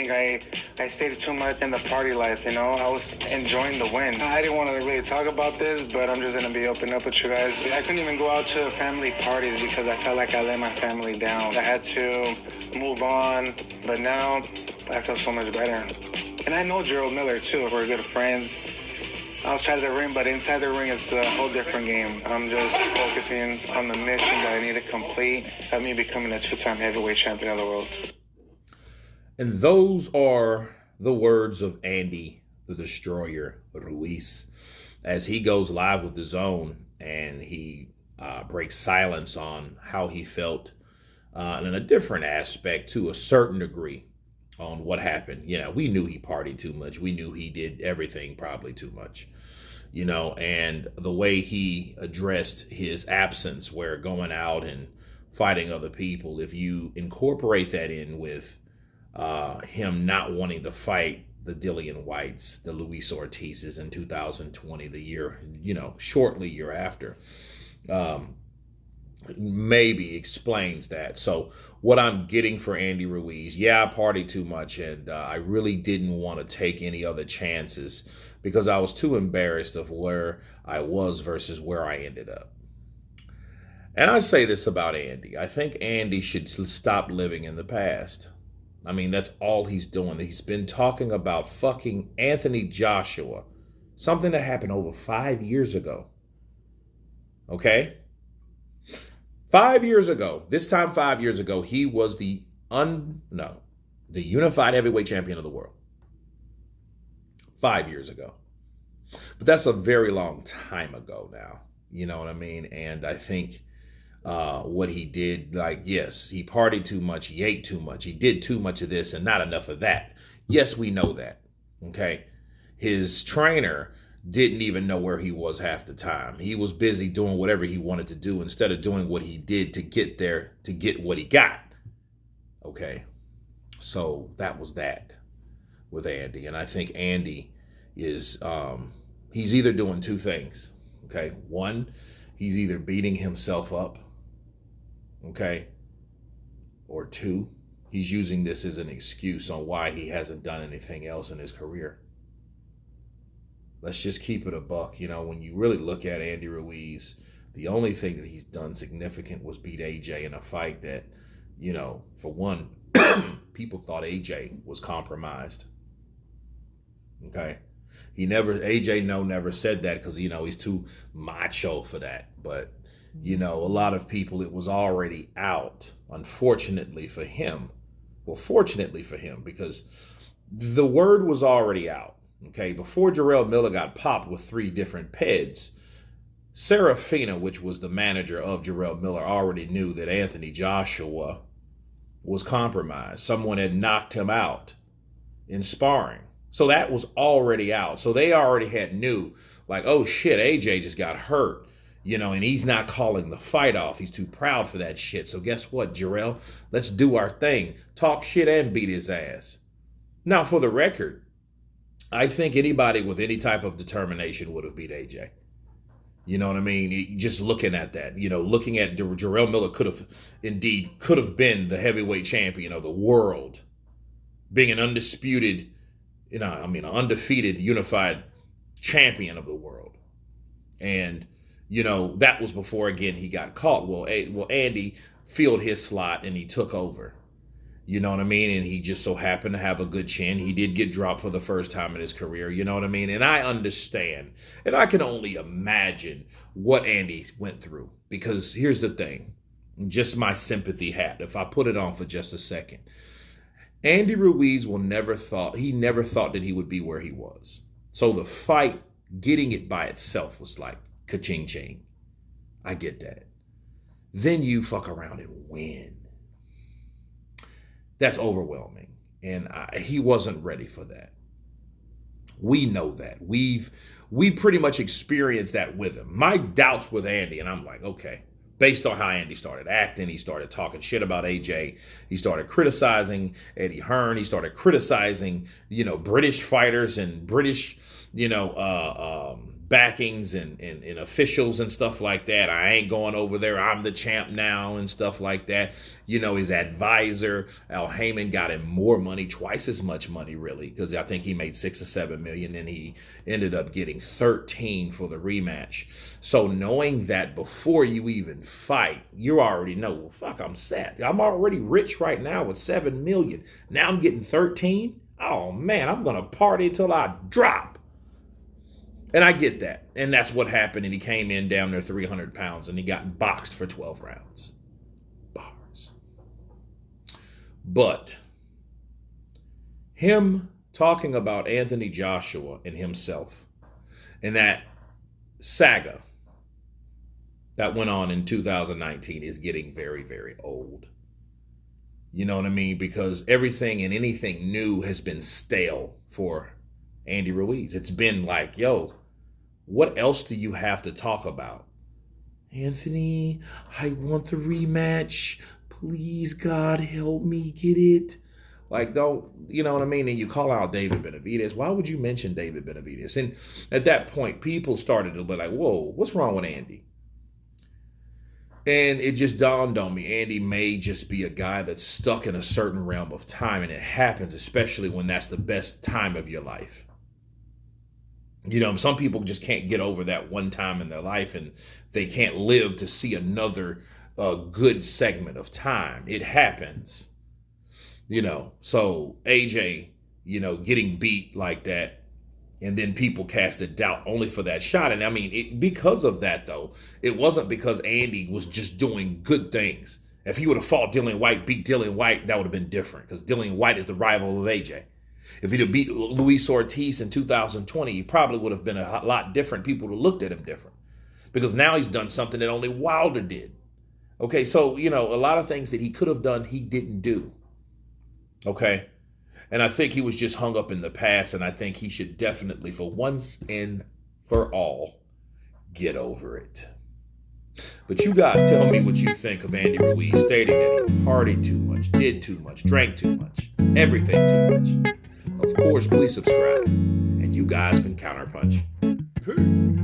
think I stayed too much in the party life, you know? I was enjoying the win. I didn't want to really talk about this, but I'm just going to be open up with you guys. I couldn't even go out to family parties because I felt like I let my family down. I had to move on, but now I feel so much better. And I know Gerald Miller, too. We're good friends outside of the ring, but inside the ring, it's a whole different game. I'm just focusing on the mission that I need to complete of me becoming a two-time heavyweight champion of the world. And those are the words of Andy the Destroyer Ruiz as he goes live with the Zone and he breaks silence on how he felt and in a different aspect to a certain degree on what happened. You know, we knew he partied too much. We knew he did everything probably too much, you know, and the way he addressed his absence where going out and fighting other people, if you incorporate that in with him not wanting to fight the Dillian Whites, the Luis Ortizes in 2020, the year, you know, shortly year after, maybe explains that. So what I'm getting for Andy Ruiz, yeah, I partied too much and I really didn't want to take any other chances because I was too embarrassed of where I was versus where I ended up. And I say this about Andy. I think Andy should stop living in the past. I mean, that's all he's doing. He's been talking about fucking Anthony Joshua, something that happened over 5 years ago. Okay? 5 years ago, this time 5 years ago, he was the unified heavyweight champion of the world. 5 years ago. But that's a very long time ago now. You know what I mean? And I think what he did, like, yes, he partied too much, he ate too much, he did too much of this and not enough of that. Yes, we know that. Okay? His trainer didn't even know where he was half the time. He was busy doing whatever he wanted to do instead of doing what he did to get there, to get what he got. Okay? So that was that with Andy. And I think Andy is, he's either doing two things. Okay? One, he's either beating himself up. Okay? Or two, he's using this as an excuse on why he hasn't done anything else in his career. Let's just keep it a buck. You know, when you really look at Andy Ruiz, the only thing that he's done significant was beat AJ in a fight that, you know, for one, people thought AJ was compromised. Okay? AJ never said that because, you know, he's too macho for that. But, you know, a lot of people, it was already out, unfortunately for him. Well, fortunately for him, because the word was already out. Okay, before Jarrell Miller got popped with 3 different PEDs, Serafina, which was the manager of Jarrell Miller, already knew that Anthony Joshua was compromised. Someone had knocked him out in sparring. So that was already out. So they already knew, like, oh shit, AJ just got hurt, you know, and he's not calling the fight off. He's too proud for that shit. So guess what, Jarrell? Let's do our thing. Talk shit and beat his ass. Now, for the record, I think anybody with any type of determination would have beat AJ. You know what I mean? Just looking at that, you know, looking at Jarrell Miller could have been the heavyweight champion of the world, being an undisputed, an undefeated unified champion of the world. And, you know, that was before, again, he got caught. Well, Andy filled his slot and he took over. You know what I mean? And he just so happened to have a good chin. He did get dropped for the first time in his career. You know what I mean? And I understand. And I can only imagine what Andy went through. Because here's the thing. Just my sympathy hat, if I put it on for just a second. Andy Ruiz never thought that he would be where he was. So the fight, getting it by itself was like ka-ching ching. I get that. Then you fuck around and win. That's overwhelming. And he wasn't ready for that. We know that. We pretty much experienced that with him. My doubts with Andy, and I'm like, okay, based on how Andy started acting, he started talking shit about AJ. He started criticizing Eddie Hearn. He started criticizing, you know, British fighters and British, you know, backings and officials and stuff like that. I ain't going over there. I'm the champ now and stuff like that. You know, his advisor, Al Heyman, got him more money, twice as much money, really, because I think he made 6 or 7 million and he ended up getting 13 for the rematch. So knowing that before you even fight, you already know, well, fuck, I'm set. I'm already rich right now with 7 million. Now I'm getting 13. Oh man, I'm going to party till I drop. And I get that. And that's what happened. And he came in down there 300 pounds and he got boxed for 12 rounds. Bars. But him talking about Anthony Joshua and himself and that saga that went on in 2019 is getting very, very old. You know what I mean? Because everything and anything new has been stale for Andy Ruiz. It's been like, yo, what else do you have to talk about? Anthony, I want the rematch. Please, God, help me get it. Like, don't, you know what I mean? And you call out David Benavidez. Why would you mention David Benavidez? And at that point, people started to be like, whoa, what's wrong with Andy? And it just dawned on me, Andy may just be a guy that's stuck in a certain realm of time. And it happens, especially when that's the best time of your life. You know, some people just can't get over that one time in their life and they can't live to see another good segment of time. It happens, you know. So AJ, you know, getting beat like that, and then people casted doubt only for that shot. And I mean, because of that, though, it wasn't because Andy was just doing good things. If he would have fought Dillian Whyte, beat Dillian Whyte, that would have been different because Dillian Whyte is the rival of AJ. If he'd have beat Luis Ortiz in 2020, he probably would have been a lot different. People would have looked at him different because now he's done something that only Wilder did. Okay, so, you know, a lot of things that he could have done, he didn't do. Okay. And I think he was just hung up in the past, and I think he should definitely, for once and for all, get over it. But you guys tell me what you think of Andy Ruiz stating that he partied too much, did too much, drank too much, everything too much. Of course, please subscribe. And you guys been Counterpunch. Peace.